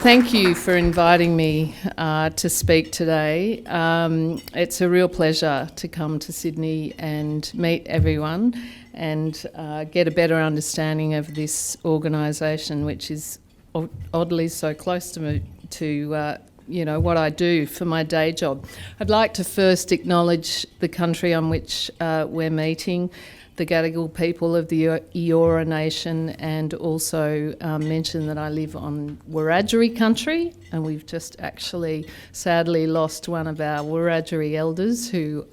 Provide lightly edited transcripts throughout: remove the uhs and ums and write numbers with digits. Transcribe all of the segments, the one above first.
thank you for inviting me to speak today. It's a real pleasure to come to Sydney and meet everyone and get a better understanding of this organisation, which is oddly so close to me, to what I do for my day job. I'd like to first acknowledge the country on which we're meeting, the Gadigal people of the Eora Nation, and also mention that I live on Wiradjuri country, and we've just actually sadly lost one of our Wiradjuri elders who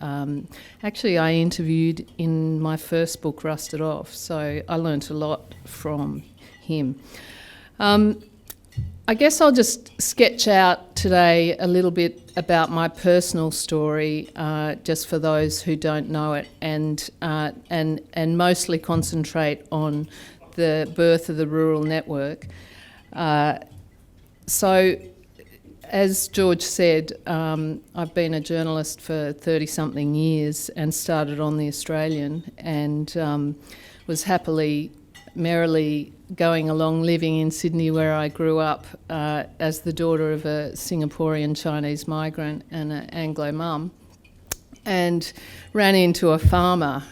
actually I interviewed in my first book, Rusted Off, so I learnt a lot from him. I guess I'll just sketch out today a little bit about my personal story, just for those who don't know it, and mostly concentrate on the birth of the rural network. So, as George said, I've been a journalist for 30-something years and started on The Australian, and was merrily going along living in Sydney, where I grew up as the daughter of a Singaporean Chinese migrant and an Anglo mum, and ran into a farmer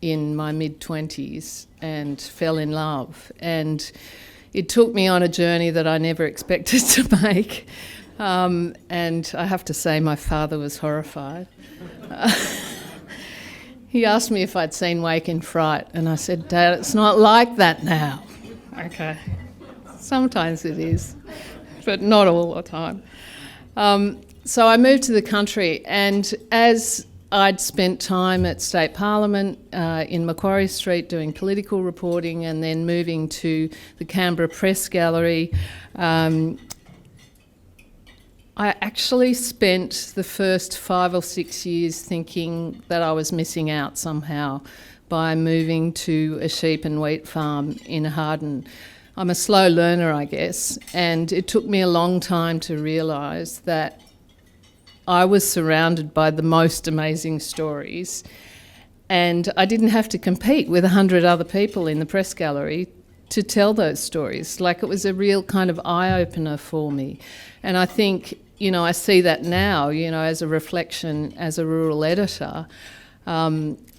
in my mid-20s and fell in love. And it took me on a journey that I never expected to make. And I have to say my father was horrified. He asked me if I'd seen Wake in Fright, and I said, "Dad, it's not like that now." Okay, sometimes it is, but not all the time. So I moved to the country, and as I'd spent time at State Parliament in Macquarie Street doing political reporting, and then moving to the Canberra Press Gallery, I actually spent the first 5 or 6 years thinking that I was missing out somehow by moving to a sheep and wheat farm in Harden. I'm a slow learner, I guess, and it took me a long time to realise that I was surrounded by the most amazing stories, and I didn't have to compete with 100 other people in the press gallery to tell those stories. Like, it was a real kind of eye-opener for me. And I think, I see that now, as a reflection as a rural editor.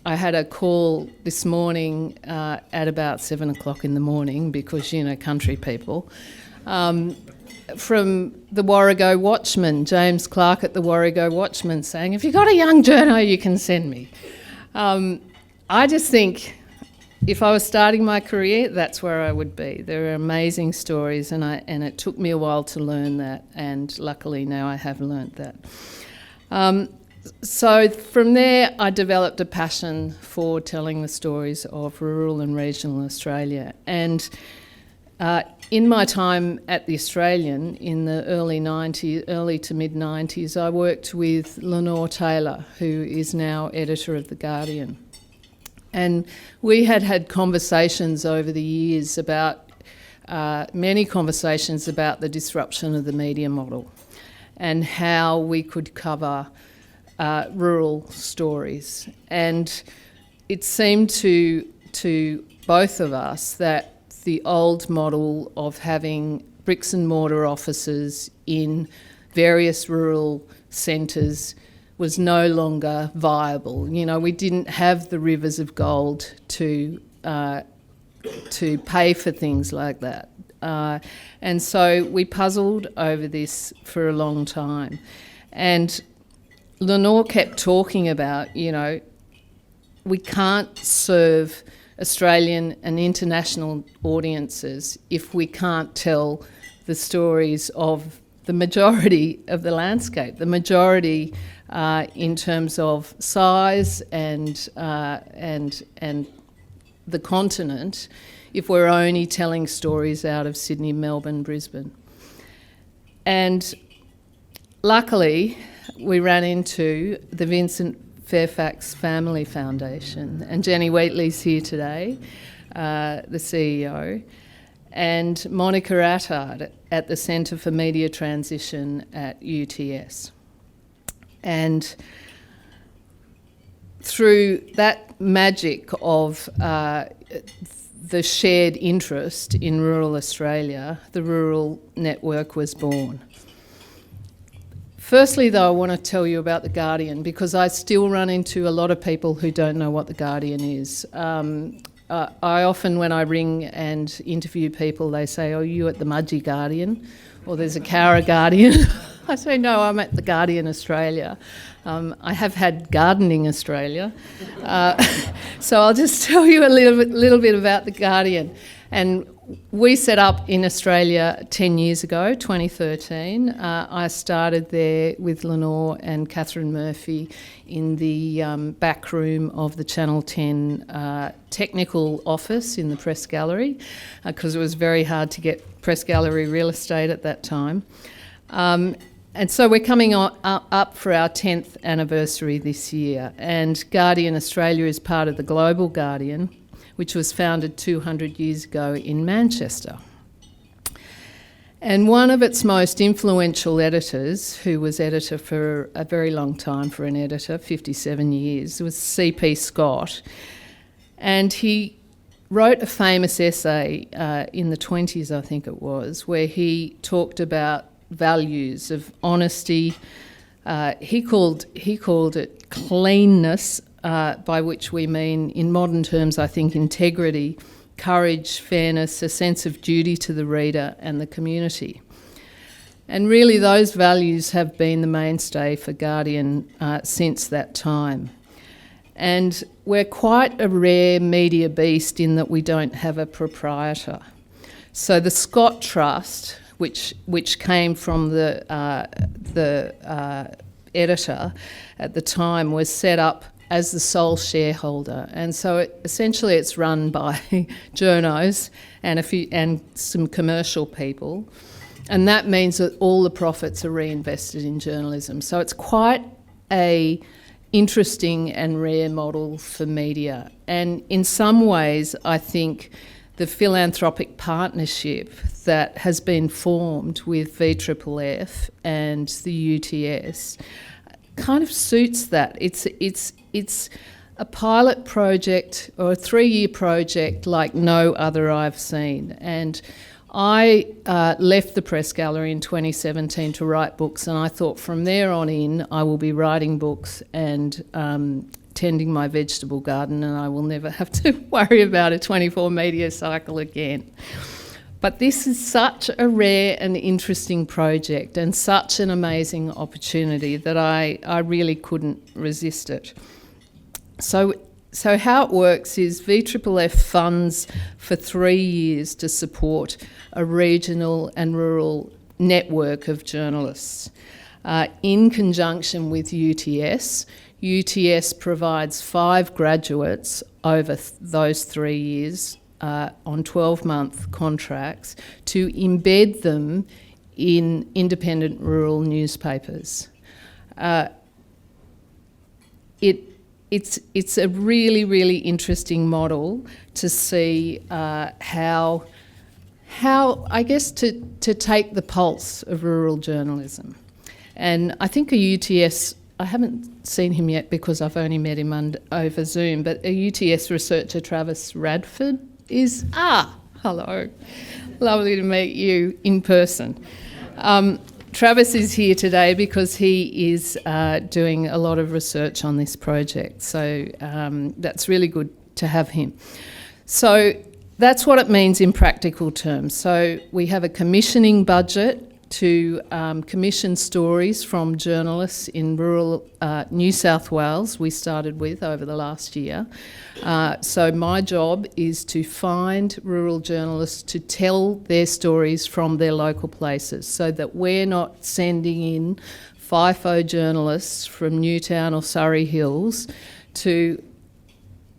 I had a call this morning at about 7 o'clock in the morning because, country people, from the Warrego Watchman, James Clark at the Warrego Watchman, saying, "If you've got a young journo, you can send me." I just think if I was starting my career, that's where I would be. There are amazing stories, and it took me a while to learn that, and luckily now I have learnt that. So from there, I developed a passion for telling the stories of rural and regional Australia. And in my time at The Australian in the early to mid-90s, I worked with Lenore Taylor, who is now editor of The Guardian. And we had conversations over the years many conversations about the disruption of the media model and how we could cover rural stories. And it seemed to both of us that the old model of having bricks and mortar offices in various rural centres was no longer viable. We didn't have the rivers of gold to pay for things like that. And so we puzzled over this for a long time. And Lenore kept talking about, we can't serve Australian and international audiences if we can't tell the stories of the majority of the landscape, the majority in terms of size and the continent, if we're only telling stories out of Sydney, Melbourne, Brisbane. And luckily, we ran into the Vincent Fairfax Family Foundation, and Jenny Wheatley's here today, the CEO, and Monica Attard at the Centre for Media Transition at UTS. And through that magic of the shared interest in rural Australia, the Rural Network was born. Firstly, though, I want to tell you about The Guardian, because I still run into a lot of people who don't know what The Guardian is. I often, when I ring and interview people, they say, "Oh, you at the Mudgee Guardian?" or "There's a Cowra Guardian." I say, "No, I'm at The Guardian Australia." I have had Gardening Australia. So I'll just tell you a little bit about The Guardian. And we set up in Australia 10 years ago, 2013. I started there with Lenore and Catherine Murphy in the back room of the Channel 10 technical office in the Press Gallery, because it was very hard to get Press Gallery real estate at that time. And so we're coming up for our 10th anniversary this year, and Guardian Australia is part of the Global Guardian, which was founded 200 years ago in Manchester. And one of its most influential editors, who was editor for a very long time for an editor, 57 years, was C.P. Scott. And he wrote a famous essay in the 20s, I think it was, where he talked about values of honesty. He called it cleanness, by which we mean, in modern terms, I think, integrity, courage, fairness, a sense of duty to the reader and the community. And really those values have been the mainstay for Guardian since that time. And we're quite a rare media beast in that we don't have a proprietor. So the Scott Trust, which came from the editor at the time, was set up as the sole shareholder, and so essentially it's run by journos and some commercial people, and that means that all the profits are reinvested in journalism. So it's quite a interesting and rare model for media, and in some ways I think the philanthropic partnership that has been formed with VFFF and the UTS kind of suits that. It's a pilot project or a 3-year project like no other I've seen. And I left the Press Gallery in 2017 to write books, and I thought from there on in I will be writing books and tending my vegetable garden, and I will never have to worry about a 24 media cycle again. But this is such a rare and interesting project and such an amazing opportunity that I really couldn't resist it. So how it works is VFFF funds for 3 years to support a regional and rural network of journalists. In conjunction with UTS, UTS provides 5 graduates over those 3 years on 12-month contracts to embed them in independent rural newspapers. It's a really, really interesting model to see how I guess to take the pulse of rural journalism. And I think a UTS, I haven't seen him yet because I've only met him over Zoom, but a UTS researcher, Travis Radford, is... hello. Lovely to meet you in person. Travis is here today because he is doing a lot of research on this project, so that's really good to have him. So that's what it means in practical terms. So we have a commissioning budget to commission stories from journalists in rural New South Wales we started with over the last year. So my job is to find rural journalists to tell their stories from their local places, so that we're not sending in FIFO journalists from Newtown or Surrey Hills to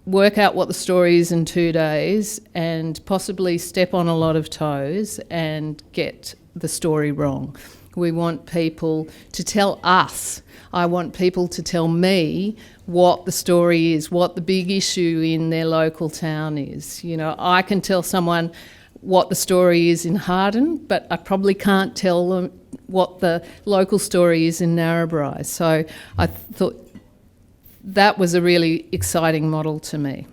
work out what the story is in 2 days and possibly step on a lot of toes and get the story wrong. We want people to tell us. I want people to tell me what the story is, what the big issue in their local town is. You know, I can tell someone what the story is in Harden, but I probably can't tell them what the local story is in Narrabri. So I thought that was a really exciting model to me.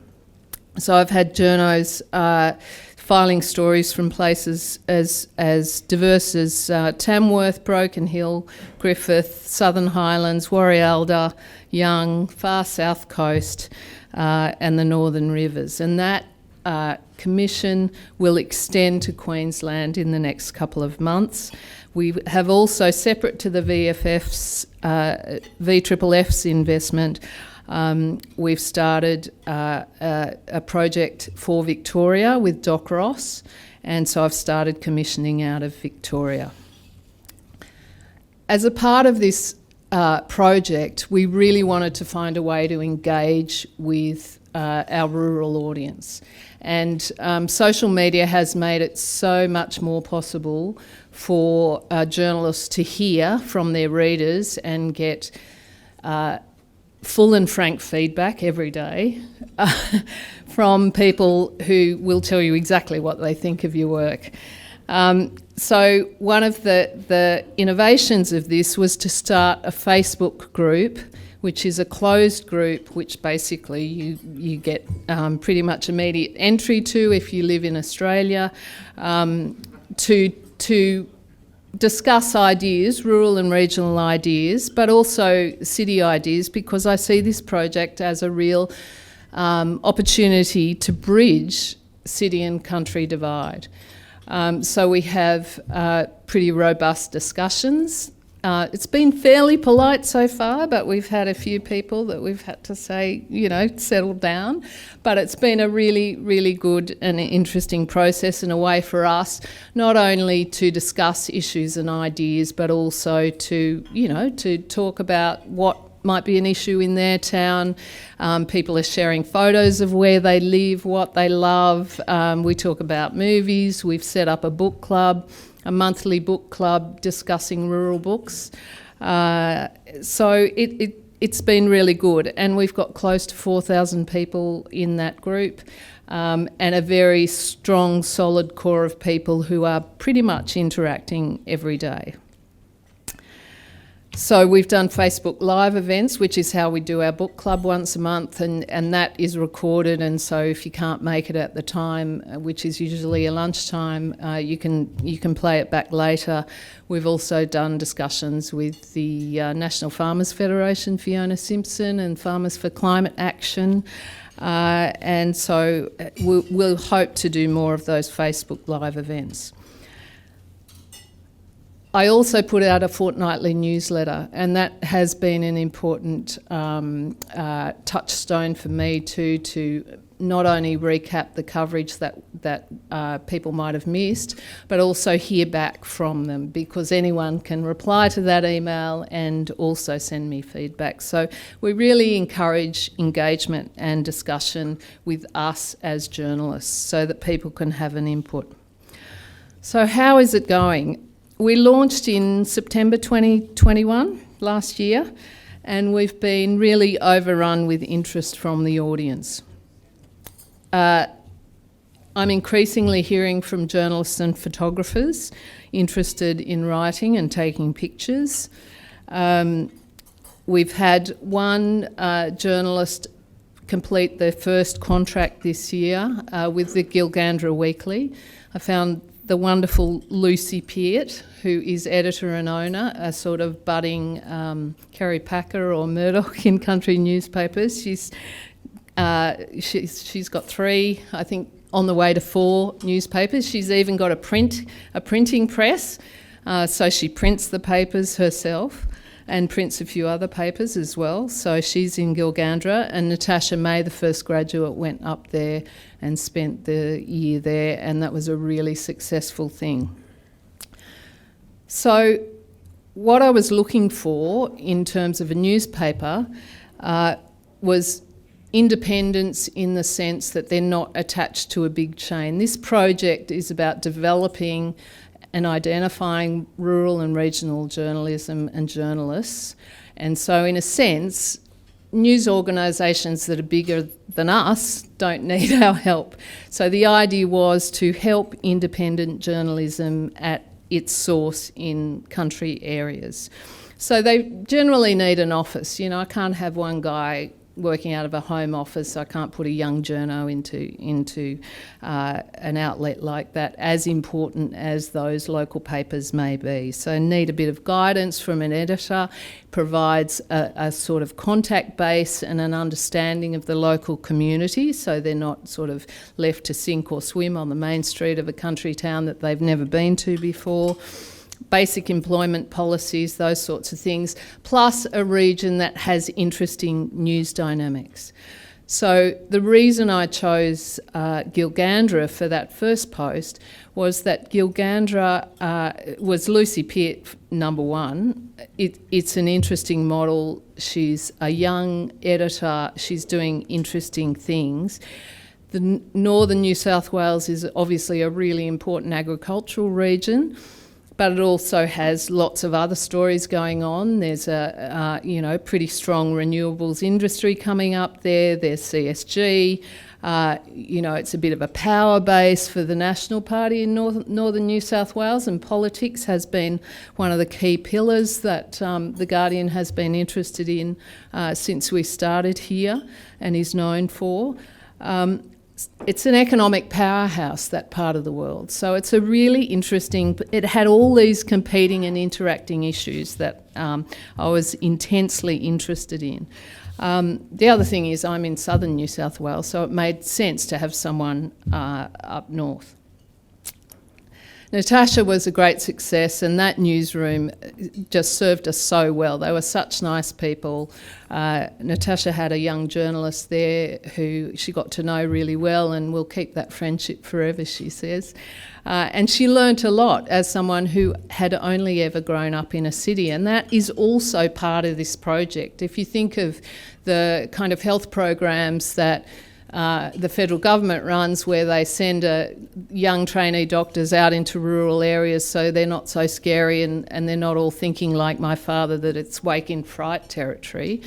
So I've had journos filing stories from places as diverse as Tamworth, Broken Hill, Griffith, Southern Highlands, Warrialda, Young, far south coast, and the Northern Rivers. And that commission will extend to Queensland in the next couple of months. We have also, separate to the VFF's investment, we've started a project for Victoria with Doc Ross, and so I've started commissioning out of Victoria. As a part of this project, we really wanted to find a way to engage with our rural audience. And social media has made it so much more possible for journalists to hear from their readers and get full and frank feedback every day from people who will tell you exactly what they think of your work. So one of the innovations of this was to start a Facebook group, which is a closed group, which basically you get pretty much immediate entry to if you live in Australia, to discuss ideas, rural and regional ideas, but also city ideas, because I see this project as a real opportunity to bridge city and country divide. So we have pretty robust discussions. It's been fairly polite so far, but we've had a few people that we've had to say, settle down. But it's been a really, really good and interesting process, and a way for us not only to discuss issues and ideas, but also to talk about what might be an issue in their town. People are sharing photos of where they live, what they love. We talk about movies. We've set up a book club, a monthly book club discussing rural books. So it's been really good, and we've got close to 4,000 people in that group, and a very strong, solid core of people who are pretty much interacting every day. So we've done Facebook Live events, which is how we do our book club once a month, and that is recorded, and so if you can't make it at the time, which is usually a lunchtime, you can play it back later. We've also done discussions with the National Farmers Federation, Fiona Simpson, and Farmers for Climate Action, and so we'll hope to do more of those Facebook Live events. I also put out a fortnightly newsletter, and that has been an important touchstone for me to not only recap the coverage that people might have missed, but also hear back from them, because anyone can reply to that email and also send me feedback. So we really encourage engagement and discussion with us as journalists so that people can have an input. So how is it going? We launched in September 2021, last year, and we've been really overrun with interest from the audience. I'm increasingly hearing from journalists and photographers interested in writing and taking pictures. We've had one journalist complete their first contract this year with the Gilgandra Weekly. I found the wonderful Lucy Peart, who is editor and owner, a sort of budding Kerry Packer or Murdoch in country newspapers. She's got 3, I think, on the way to 4 newspapers. She's even got a printing press, so she prints the papers herself and prints a few other papers as well. So she's in Gilgandra, and Natasha May, the first graduate, went up there and spent the year there, and that was a really successful thing. So what I was looking for in terms of a newspaper was independence, in the sense that they're not attached to a big chain. This project is about developing and identifying rural and regional journalism and journalists. And so in a sense, news organisations that are bigger than us don't need our help. So the idea was to help independent journalism at its source in country areas. So they generally need an office. I can't have one guy working out of a home office, so I can't put a young journo into an outlet like that, as important as those local papers may be. So need a bit of guidance from an editor, provides a sort of contact base and an understanding of the local community, so they're not sort of left to sink or swim on the main street of a country town that they've never been to before. Basic employment policies, those sorts of things, plus a region that has interesting news dynamics. So the reason I chose Gilgandra for that first post was that Gilgandra was Lucy Pitt, number one. It's an interesting model. She's a young editor. She's doing interesting things. The northern New South Wales is obviously a really important agricultural region, but it also has lots of other stories going on. There's a pretty strong renewables industry coming up there. There's CSG. It's a bit of a power base for the National Party in northern New South Wales, and politics has been one of the key pillars that The Guardian has been interested in since we started here and is known for. It's an economic powerhouse, that part of the world. So it's a really interesting... It had all these competing and interacting issues that I was intensely interested in. The other thing is I'm in southern New South Wales, so it made sense to have someone up north. Natasha was a great success, and that newsroom just served us so well. They were such nice people. Natasha had a young journalist there who she got to know really well, and we'll keep that friendship forever, she says. And she learnt a lot as someone who had only ever grown up in a city, and that is also part of this project. If you think of the kind of health programs that the federal government runs, where they send young trainee doctors out into rural areas so they're not so scary and they're not all thinking like my father that it's wake in fright territory.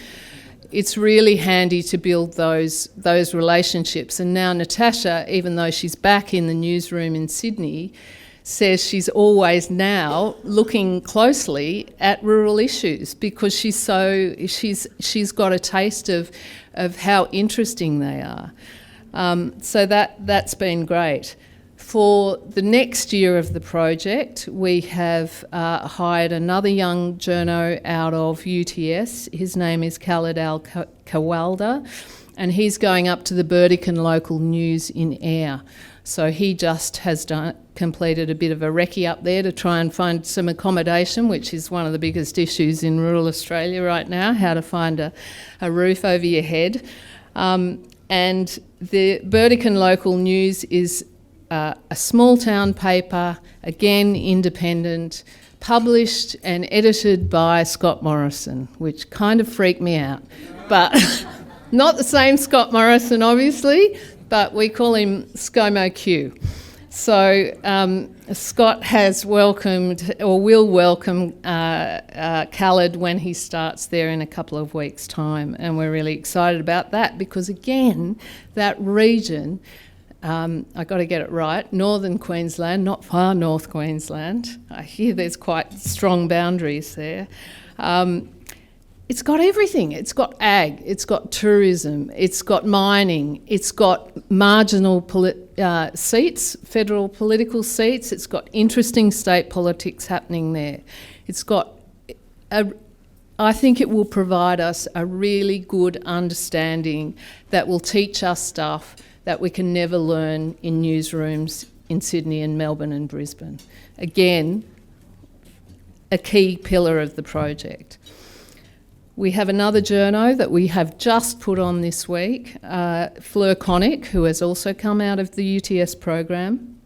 It's really handy to build those relationships. And now Natasha, even though she's back in the newsroom in Sydney, says she's always now looking closely at rural issues because she's got a taste of how interesting they are. So that's been great. For the next year of the project, we have hired another young journo out of UTS. His name is Khaled Al-Kawalda, and he's going up to the Burdekin local news in Ayr. So he just has completed a bit of a recce up there to try and find some accommodation, which is one of the biggest issues in rural Australia right now, how to find a roof over your head. And the Burdekin local news is a small town paper, again independent, published and edited by Scott Morrison, which kind of freaked me out. But not the same Scott Morrison, obviously, but we call him ScoMo Q. So Scott has welcomed, or will welcome, Khaled when he starts there in a couple of weeks' time, and we're really excited about that because, again, that region, I've got to get it right, northern Queensland, not far north Queensland. I hear there's quite strong boundaries there. It's got everything. It's got ag, it's got tourism, it's got mining, it's got marginal seats, federal political seats, it's got interesting state politics happening there. It's got, I think it will provide us a really good understanding that will teach us stuff that we can never learn in newsrooms in Sydney and Melbourne and Brisbane. Again, a key pillar of the project. We have another journo that we have just put on this week, Fleur Connick, who has also come out of the UTS program,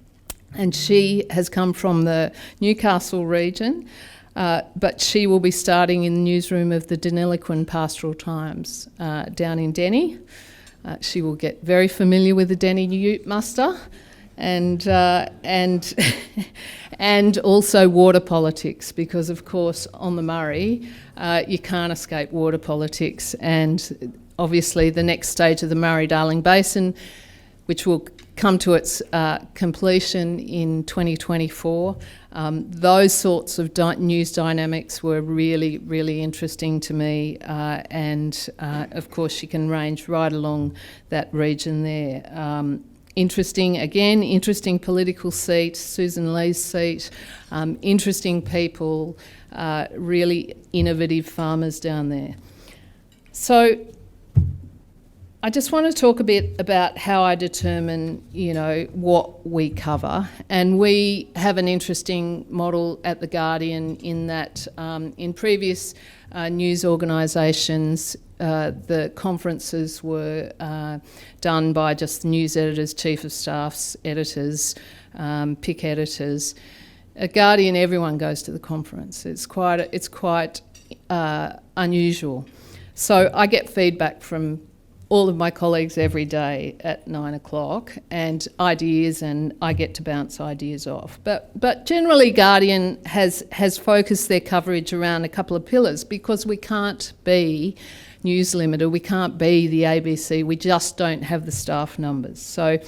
and she has come from the Newcastle region, but she will be starting in the newsroom of the Deniliquin Pastoral Times down in Denny. She will get very familiar with the Denny Ute muster and and also water politics, because of course on the Murray you can't escape water politics, and obviously the next stage of the Murray-Darling Basin, which will come to its completion in 2024. Those sorts of news dynamics were really, really interesting to me, and of course you can range right along that region there. Interesting political seat, Susan Lee's seat, interesting people, really innovative farmers down there. So I just want to talk a bit about how I determine, what we cover. And we have an interesting model at The Guardian in that in previous news organisations, the conferences were done by just news editors, chief of staffs, editors, pick editors. At Guardian, everyone goes to the conference. It's quite unusual. So I get feedback from all of my colleagues every day at 9 o'clock and ideas, and I get to bounce ideas off. But generally Guardian has focused their coverage around a couple of pillars, because we can't be News Limited, we can't be the ABC, we just don't have the staff numbers. So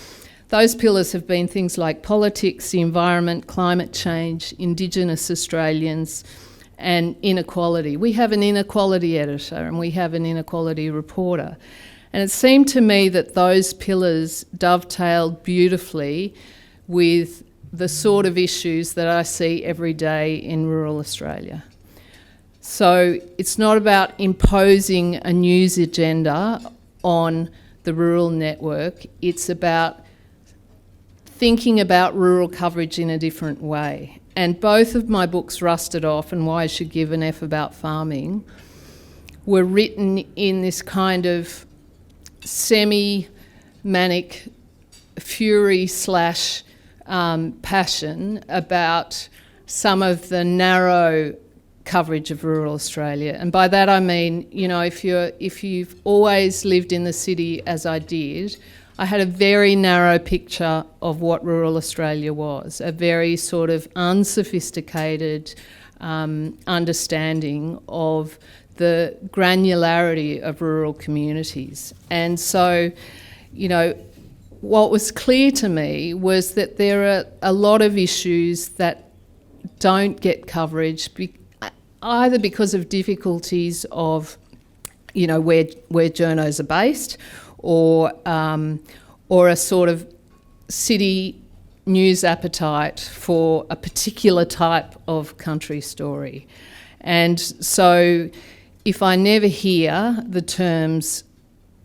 those pillars have been things like politics, the environment, climate change, Indigenous Australians, and inequality. We have an inequality editor and we have an inequality reporter. And it seemed to me that those pillars dovetailed beautifully with the sort of issues that I see every day in rural Australia. So it's not about imposing a news agenda on the rural network, it's about thinking about rural coverage in a different way. And both of my books, Rusted Off and Why I Should Give an F About Farming, were written in this kind of semi-manic fury / passion about some of the narrow coverage of rural Australia. And by that I mean, if you've always lived in the city as I did, I had a very narrow picture of what rural Australia was, a very sort of unsophisticated understanding of the granularity of rural communities. And so, what was clear to me was that there are a lot of issues that don't get coverage, either because of difficulties of, where journos are based, or a sort of city news appetite for a particular type of country story. And so if I never hear the terms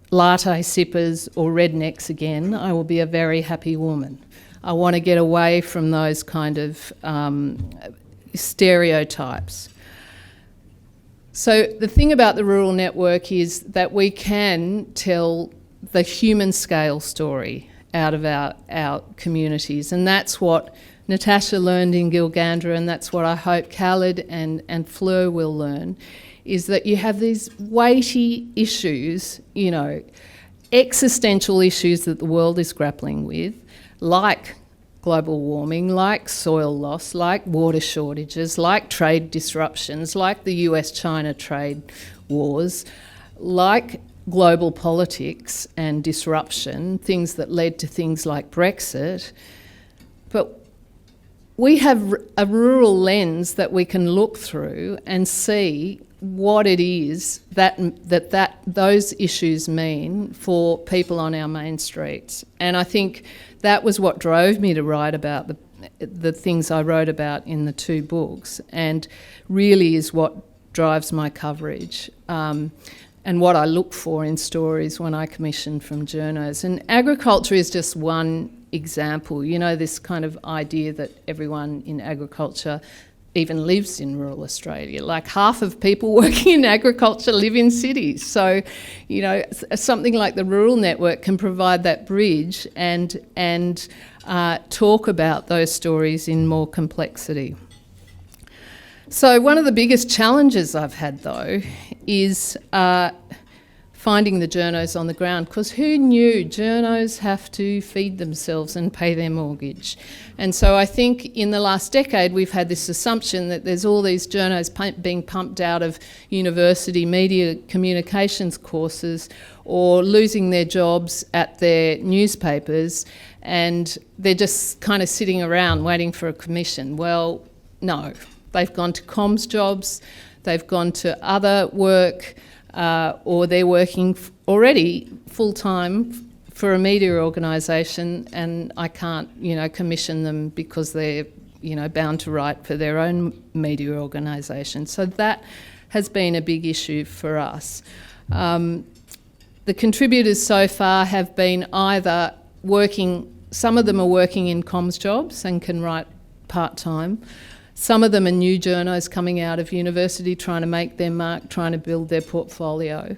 latte sippers or rednecks again, I will be a very happy woman. I want to get away from those kind of stereotypes. So the thing about the rural network is that we can tell the human scale story out of our communities, and that's what Natasha learned in Gilgandra, and that's what I hope Khaled and Fleur will learn, is that you have these weighty issues, existential issues that the world is grappling with, like global warming, like soil loss, like water shortages, like trade disruptions, like the US-China trade wars, like global politics and disruption, things that led to things like Brexit. But we have a rural lens that we can look through and see what it is that those issues mean for people on our main streets. And I think that was what drove me to write about the things I wrote about in the two books, and really is what drives my coverage. And what I look for in stories when I commission from journos. And agriculture is just one example. This kind of idea that everyone in agriculture even lives in rural Australia. Like half of people working in agriculture live in cities. So, something like the Rural Network can provide that bridge and talk about those stories in more complexity. So one of the biggest challenges I've had, though, is finding the journos on the ground, because who knew journos have to feed themselves and pay their mortgage? And so I think in the last decade we've had this assumption that there's all these journos being pumped out of university media communications courses or losing their jobs at their newspapers, and they're just kind of sitting around waiting for a commission. Well, no. They've gone to comms jobs, they've gone to other work, or they're working already full-time for a media organisation, and I can't, commission them because they're, bound to write for their own media organisation. So that has been a big issue for us. The contributors so far have been either working, some of them are working in comms jobs and can write part-time. Some of them are new journos coming out of university, trying to make their mark, trying to build their portfolio,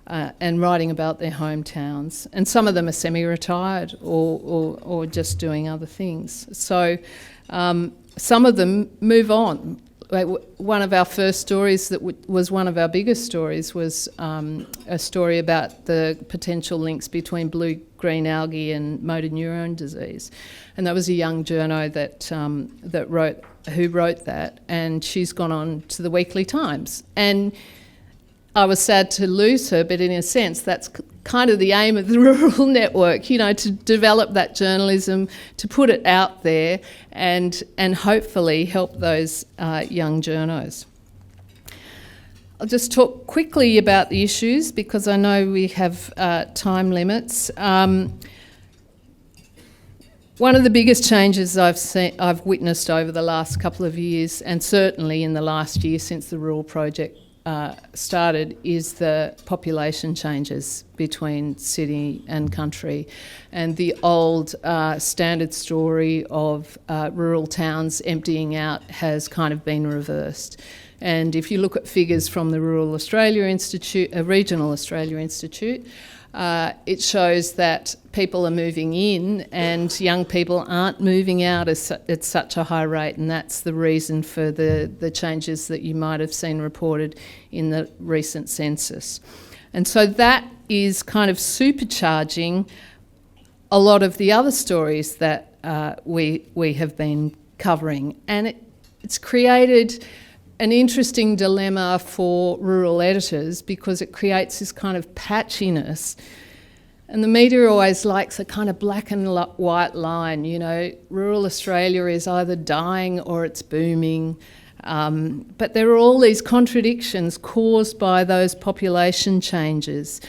and writing about their hometowns. And some of them are semi-retired or just doing other things. So some of them move on. Like one of our first stories that was one of our biggest stories was a story about the potential links between blue-green algae and motor neuron disease. And that was a young journo who wrote that, and she's gone on to the Weekly Times. And I was sad to lose her, but in a sense that's kind of the aim of the Rural Network, to develop that journalism, to put it out there and hopefully help those young journos. I'll just talk quickly about the issues because I know we have time limits. One of the biggest changes I've witnessed over the last couple of years, and certainly in the last year since the Rural Project started, is the population changes between city and country, and the old standard story of rural towns emptying out has kind of been reversed. And if you look at figures from the Rural Australia Institute, Regional Australia Institute, it shows that people are moving in and young people aren't moving out at such a high rate, and that's the reason for the changes that you might have seen reported in the recent census. And so that is kind of supercharging a lot of the other stories that we have been covering, and it's created an interesting dilemma for rural editors because it creates this kind of patchiness. And the media always likes a kind of black and white line, rural Australia is either dying or it's booming. But there are all these contradictions caused by those population changes.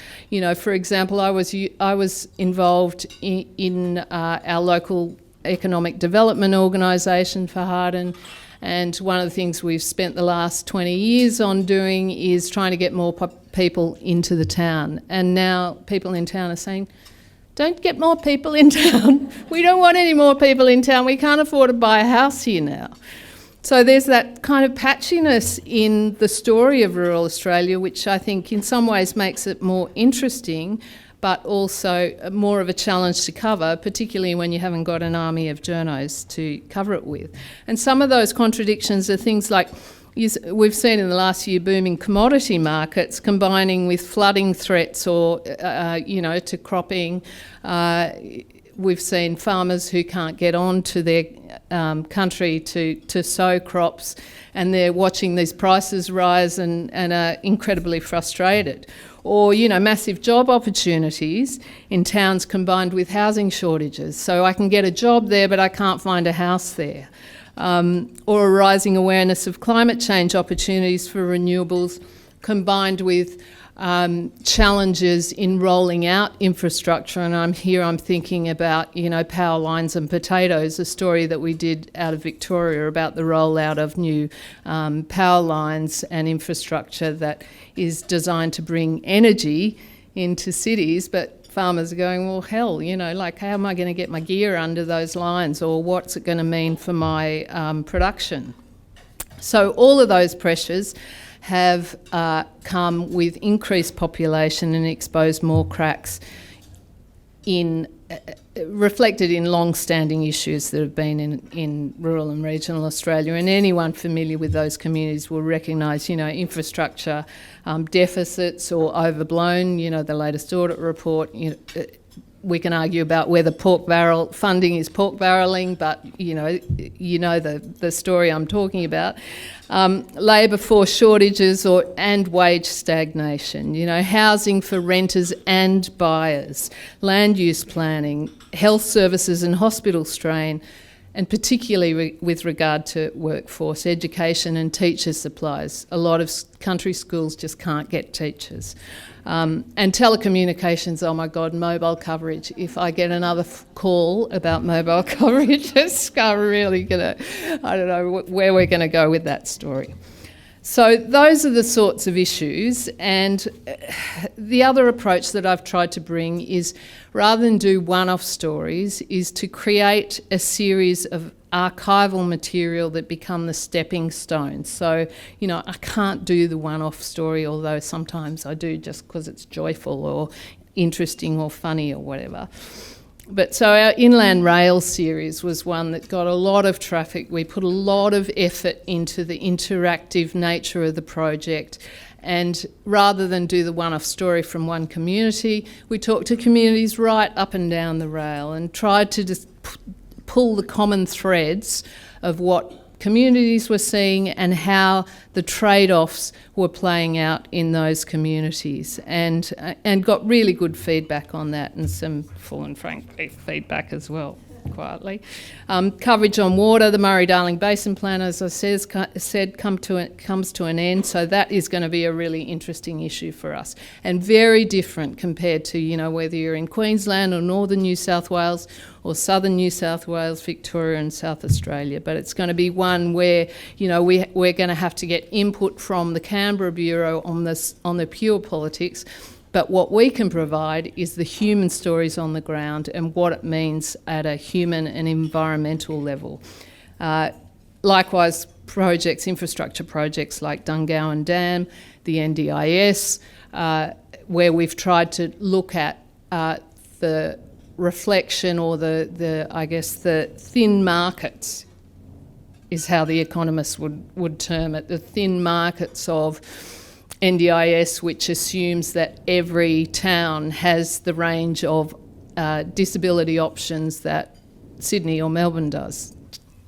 For example, I was involved in our local economic development organisation for Harden, and one of the things we've spent the last 20 years on doing is trying to get more people into the town. And now people in town are saying, don't get more people in town. We don't want any more people in town. We can't afford to buy a house here now. So there's that kind of patchiness in the story of rural Australia, which I think in some ways makes it more interesting, but also more of a challenge to cover, particularly when you haven't got an army of journos to cover it with. And some of those contradictions are things like we've seen in the last year booming commodity markets combining with flooding threats or, to cropping. We've seen farmers who can't get on to their country to sow crops, and they're watching these prices rise and are incredibly frustrated. Or, massive job opportunities in towns combined with housing shortages. So I can get a job there, but I can't find a house there. Or a rising awareness of climate change opportunities for renewables combined with challenges in rolling out infrastructure. And I'm thinking about, power lines and potatoes, a story that we did out of Victoria about the rollout of new power lines and infrastructure that is designed to bring energy into cities, but farmers are going, well, hell, how am I going to get my gear under those lines, or what's it going to mean for my production? So all of those pressures have come with increased population and exposed more cracks in reflected in long-standing issues that have been in rural and regional Australia, and anyone familiar with those communities will recognise, infrastructure deficits or overblown. The latest audit report. We can argue about whether pork barrel funding is pork barrelling, but the story I'm talking about. Labour force shortages and wage stagnation. Housing for renters and buyers, land use planning, health services and hospital strain, and particularly with regard to workforce, education and teacher supplies. A lot of country schools just can't get teachers. And telecommunications, oh my God, mobile coverage. If I get another call about mobile coverage, it's really going to, I don't know where we're going to go with that story. So those are the sorts of issues, and the other approach that I've tried to bring is, rather than do one-off stories, is to create a series of archival material that become the stepping stones. So, I can't do the one-off story, although sometimes I do just because it's joyful or interesting or funny or whatever. But so our Inland Rail series was one that got a lot of traffic. We put a lot of effort into the interactive nature of the project, and rather than do the one-off story from one community, we talked to communities right up and down the rail and tried to just pull the common threads of what communities were seeing and how the trade-offs were playing out in those communities, and got really good feedback on that, and some full and frank feedback as well, quietly. Coverage on water, the Murray-Darling Basin Plan, as I said, comes to an end, so that is going to be a really interesting issue for us, and very different compared to, whether you're in Queensland or northern New South Wales or southern New South Wales, Victoria and South Australia. But it's going to be one where, we're going to have to get input from the Canberra Bureau on the pure politics. But what we can provide is the human stories on the ground and what it means at a human and environmental level. Likewise, infrastructure projects like Dungowan Dam, the NDIS, where we've tried to look at the reflection or the thin markets is how the economists would term it, the thin markets of NDIS, which assumes that every town has the range of disability options that Sydney or Melbourne does.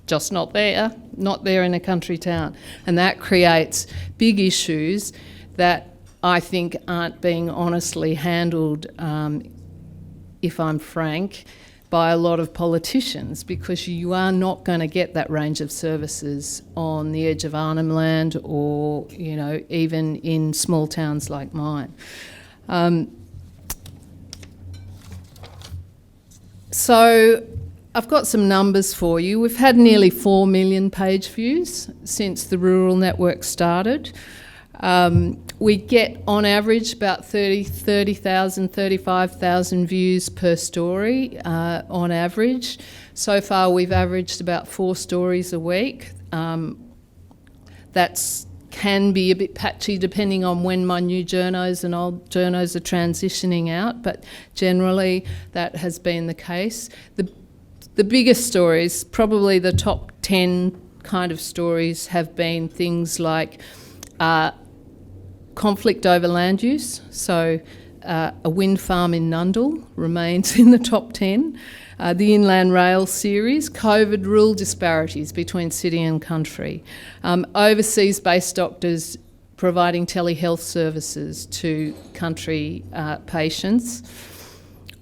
Just not there in a country town. And that creates big issues that I think aren't being honestly handled, if I'm frank, by a lot of politicians, because you are not going to get that range of services on the edge of Arnhem Land or, even in small towns like mine. So I've got some numbers for you. We've had nearly 4 million page views since the Rural Network started. We get, on average, about 30,000, 35,000 views per story on average. So far, we've averaged about 4 stories a week. That can be a bit patchy depending on when my new journos and old journos are transitioning out, but generally that has been the case. The biggest stories, probably the top 10 kind of stories, have been things like conflict over land use, so a wind farm in Nundle remains in the top 10. The Inland Rail series, COVID rural disparities between city and country. Overseas-based doctors providing telehealth services to country patients.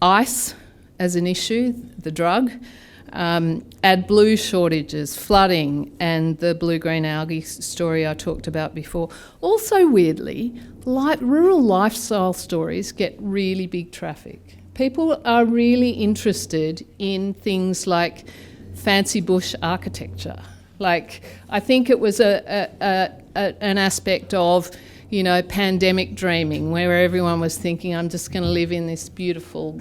Ice as an issue, the drug. AdBlue shortages, flooding, and the blue-green algae story I talked about before. Also, weirdly, rural lifestyle stories get really big traffic. People are really interested in things like fancy bush architecture. I think it was an aspect of, pandemic dreaming, where everyone was thinking, I'm just going to live in this beautiful,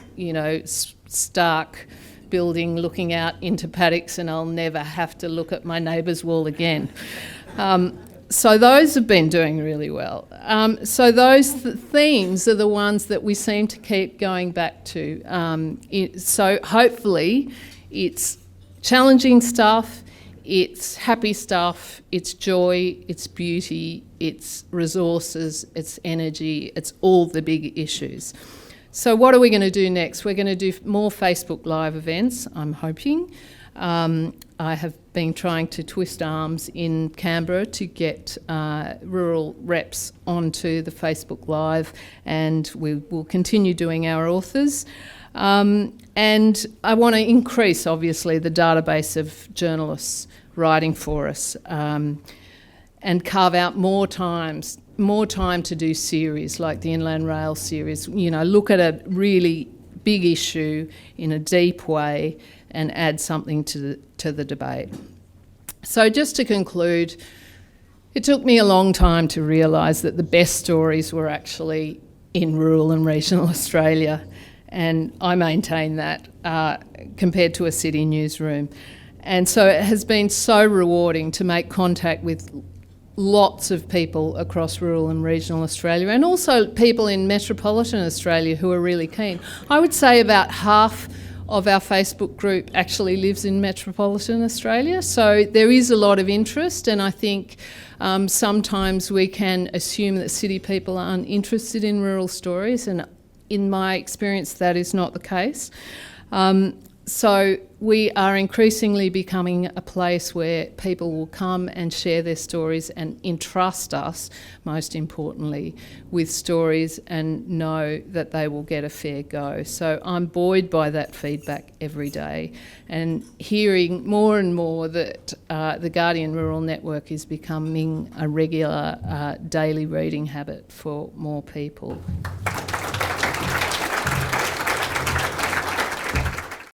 stark building looking out into paddocks and I'll never have to look at my neighbour's wall again. So those have been doing really well. So those themes are the ones that we seem to keep going back to. So hopefully it's challenging stuff, it's happy stuff, it's joy, it's beauty, it's resources, it's energy, it's all the big issues. So what are we going to do next? We're going to do more Facebook Live events, I'm hoping. I have been trying to twist arms in Canberra to get rural reps onto the Facebook Live, and we will continue doing our authors. And I want to increase, obviously, the database of journalists writing for us, and carve out more time to do series like the Inland Rail series. You know, look at a really big issue in a deep way and add something to the debate. So just to conclude, it took me a long time to realise that the best stories were actually in rural and regional Australia, and I maintain that compared to a city newsroom. And so it has been so rewarding to make contact with lots of people across rural and regional Australia, and also people in metropolitan Australia who are really keen. I would say about half of our Facebook group actually lives in metropolitan Australia, so there is a lot of interest, and I think sometimes we can assume that city people aren't interested in rural stories, and in my experience that is not the case. So we are increasingly becoming a place where people will come and share their stories and entrust us, most importantly, with stories and know that they will get a fair go. So I'm buoyed by that feedback every day, and hearing more and more that the Guardian Rural Network is becoming a regular daily reading habit for more people.